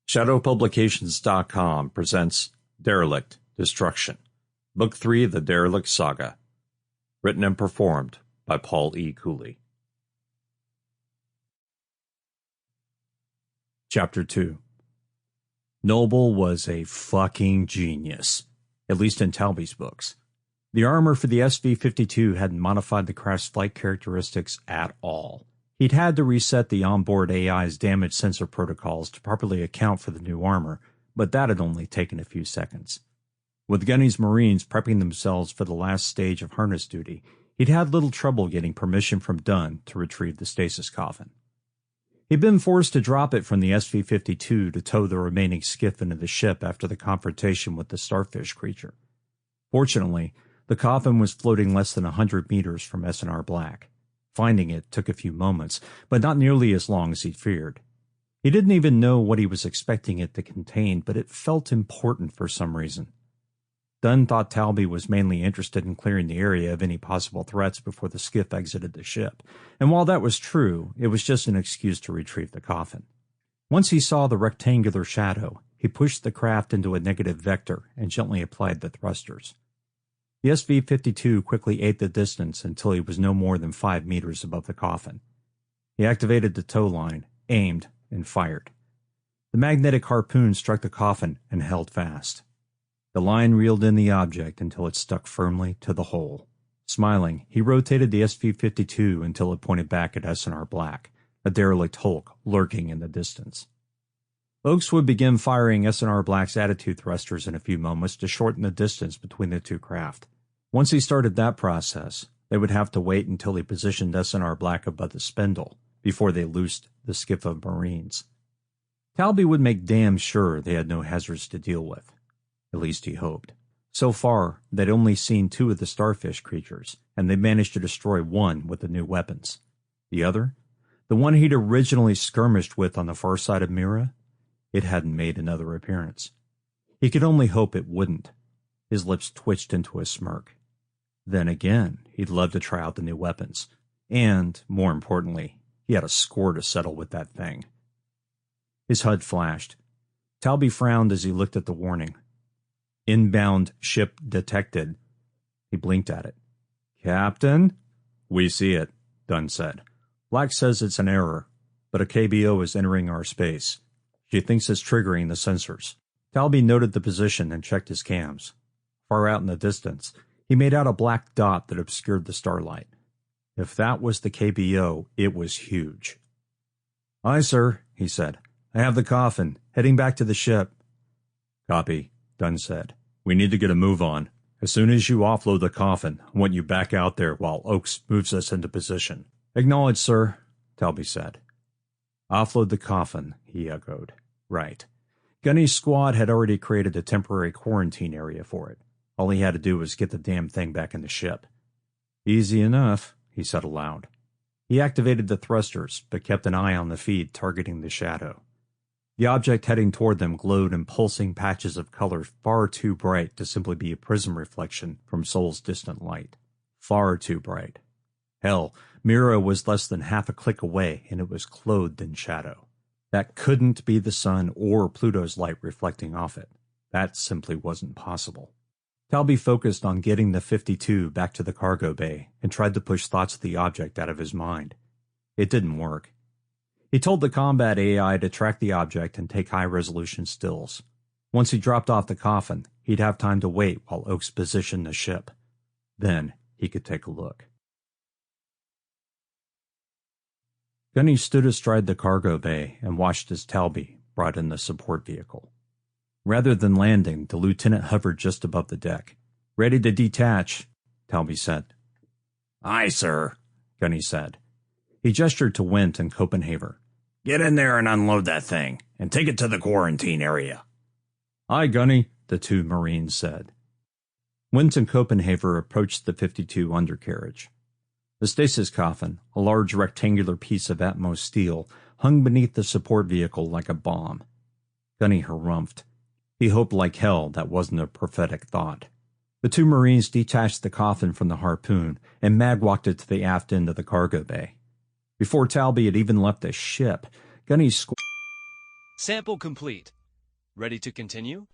ShadowPublications.com presents Derelict Destruction, Book 3 of the Derelict Saga, written and performed by Paul E. Cooley. Chapter 2. Noble was a fucking genius, at least in Talby's books. The armor for the SV-52 hadn't modified the craft's flight characteristics at all. He'd had to reset the onboard AI's damage sensor protocols to properly account for the new armor, but that had only taken a few seconds. With Gunny's Marines prepping themselves for the last stage of harness duty, he'd had little trouble getting permission from Dunn to retrieve the stasis coffin. He'd been forced to drop it from the SV-52 to tow the remaining skiff into the ship after the confrontation with the starfish creature. Fortunately, the coffin was floating less than 100 meters from S&R Black. Finding it took a few moments, but not nearly as long as he'd feared. He didn't even know what he was expecting it to contain, but it felt important for some reason. Dunn thought Talby was mainly interested in clearing the area of any possible threats before the skiff exited the ship, and while that was true, it was just an excuse to retrieve the coffin. Once he saw the rectangular shadow, he pushed the craft into a negative vector and gently applied the thrusters. The SV-52 quickly ate the distance until he was no more than 5 meters above the coffin. He activated the tow line, aimed, and fired. The magnetic harpoon struck the coffin and held fast. The line reeled in the object until it stuck firmly to the hole. Smiling, he rotated the SV-52 until it pointed back at S&R Black, a derelict hulk lurking in the distance. Oakes would begin firing S&R Black's attitude thrusters in a few moments to shorten the distance between the two craft. Once he started that process, they would have to wait until he positioned S&R Black above the spindle before they loosed the skiff of Marines. Talby would make damn sure they had no hazards to deal with. At least he hoped. So far, they'd only seen 2 of the starfish creatures, and they managed to destroy one with the new weapons. The other, the one he'd originally skirmished with on the far side of Mira, it hadn't made another appearance. He could only hope it wouldn't. His lips twitched into a smirk. Then again, he'd love to try out the new weapons. And, more importantly, he had a score to settle with that thing. His HUD flashed. Talby frowned as he looked at the warning. Inbound ship detected. He blinked at it. Captain? We see it, Dunn said. Black says it's an error, but a KBO is entering our space. She thinks it's triggering the sensors. Talby noted the position and checked his cams. Far out in the distance, he made out a black dot that obscured the starlight. If that was the KBO, it was huge. Aye, sir, he said. I have the coffin, heading back to the ship. Copy, Dunn said. We need to get a move on. As soon as you offload the coffin, I want you back out there while Oakes moves us into position. Acknowledged, sir, Talby said. Offload the coffin, he echoed. Right. Gunny's squad had already created a temporary quarantine area for it. All he had to do was get the damn thing back in the ship. Easy enough, he said aloud. He activated the thrusters, but kept an eye on the feed targeting the shadow. The object heading toward them glowed in pulsing patches of color far too bright to simply be a prism reflection from Sol's distant light. Far too bright. Hell, Mira was less than half a click away, and it was clothed in shadow. That couldn't be the sun or Pluto's light reflecting off it. That simply wasn't possible. Talby focused on getting the 52 back to the cargo bay and tried to push thoughts of the object out of his mind. It didn't work. He told the combat AI to track the object and take high-resolution stills. Once he dropped off the coffin, he'd have time to wait while Oakes positioned the ship. Then he could take a look. Gunny stood astride the cargo bay and watched as Talby brought in the support vehicle. Rather than landing, the lieutenant hovered just above the deck. Ready to detach, Talby said. Aye, sir, Gunny said. He gestured to Wendt and Copenhaver. Get in there and unload that thing, and take it to the quarantine area. Aye, Gunny, the 2 Marines said. Wendt and Copenhaver approached the 52 undercarriage. The stasis coffin, a large rectangular piece of Atmos steel, hung beneath the support vehicle like a bomb. Gunny harumphed. He hoped like hell that wasn't a prophetic thought. The 2 Marines detached the coffin from the harpoon and mag-walked it to the aft end of the cargo bay. Before Talby had even left the ship, Gunny's Sample complete. Ready to continue?